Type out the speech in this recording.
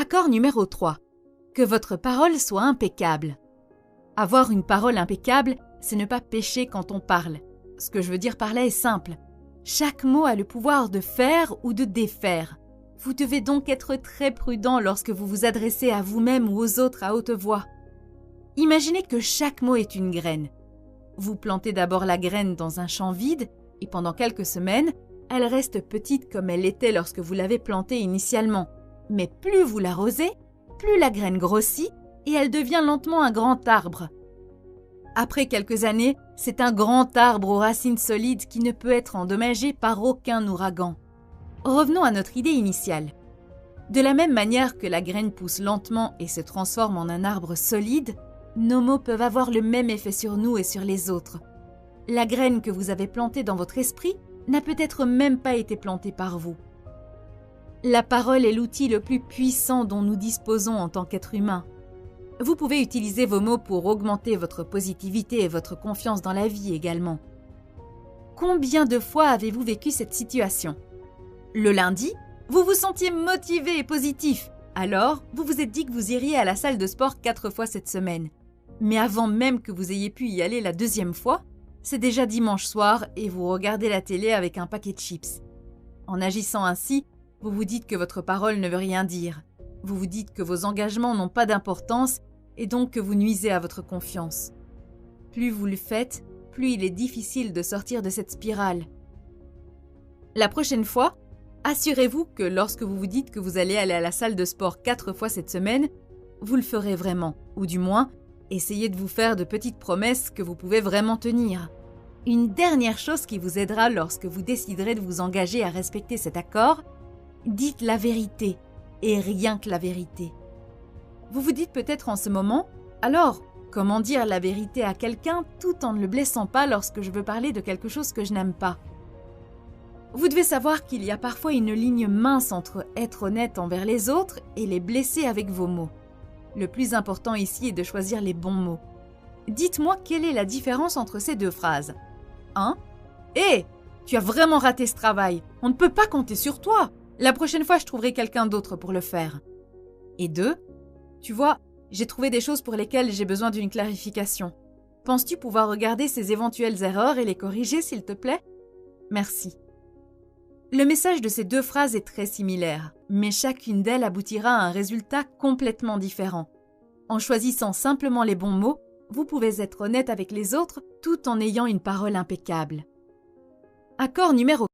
Accord numéro 3. Que votre parole soit impeccable. Avoir une parole impeccable, c'est ne pas pécher quand on parle. Ce que je veux dire par là est simple. Chaque mot a le pouvoir de faire ou de défaire. Vous devez donc être très prudent lorsque vous vous adressez à vous-même ou aux autres à haute voix. Imaginez que chaque mot est une graine. Vous plantez d'abord la graine dans un champ vide et pendant quelques semaines, elle reste petite comme elle était lorsque vous l'avez plantée initialement. Mais plus vous l'arrosez, plus la graine grossit et elle devient lentement un grand arbre. Après quelques années, c'est un grand arbre aux racines solides qui ne peut être endommagé par aucun ouragan. Revenons à notre idée initiale. De la même manière que la graine pousse lentement et se transforme en un arbre solide, nos mots peuvent avoir le même effet sur nous et sur les autres. La graine que vous avez plantée dans votre esprit n'a peut-être même pas été plantée par vous. La parole est l'outil le plus puissant dont nous disposons en tant qu'être humain. Vous pouvez utiliser vos mots pour augmenter votre positivité et votre confiance dans la vie également. Combien de fois avez-vous vécu cette situation ? Le lundi, vous vous sentiez motivé et positif. Alors, vous vous êtes dit que vous iriez à la salle de sport 4 fois cette semaine. Mais avant même que vous ayez pu y aller la 2e fois, c'est déjà dimanche soir et vous regardez la télé avec un paquet de chips. En agissant ainsi, vous vous dites que votre parole ne veut rien dire. Vous vous dites que vos engagements n'ont pas d'importance et donc que vous nuisez à votre confiance. Plus vous le faites, plus il est difficile de sortir de cette spirale. La prochaine fois, assurez-vous que lorsque vous vous dites que vous allez aller à la salle de sport 4 fois cette semaine, vous le ferez vraiment, ou du moins, essayez de vous faire de petites promesses que vous pouvez vraiment tenir. Une dernière chose qui vous aidera lorsque vous déciderez de vous engager à respecter cet accord, dites la vérité, et rien que la vérité. Vous vous dites peut-être en ce moment, alors, comment dire la vérité à quelqu'un tout en ne le blessant pas lorsque je veux parler de quelque chose que je n'aime pas ? Vous devez savoir qu'il y a parfois une ligne mince entre être honnête envers les autres et les blesser avec vos mots. Le plus important ici est de choisir les bons mots. Dites-moi quelle est la différence entre ces 2 phrases. 1. Hé, tu as vraiment raté ce travail. On ne peut pas compter sur toi. La prochaine fois, je trouverai quelqu'un d'autre pour le faire. Et 2. Tu vois, j'ai trouvé des choses pour lesquelles j'ai besoin d'une clarification. Penses-tu pouvoir regarder ces éventuelles erreurs et les corriger, s'il te plaît ? Merci. Le message de ces 2 phrases est très similaire, mais chacune d'elles aboutira à un résultat complètement différent. En choisissant simplement les bons mots, vous pouvez être honnête avec les autres tout en ayant une parole impeccable. Accord numéro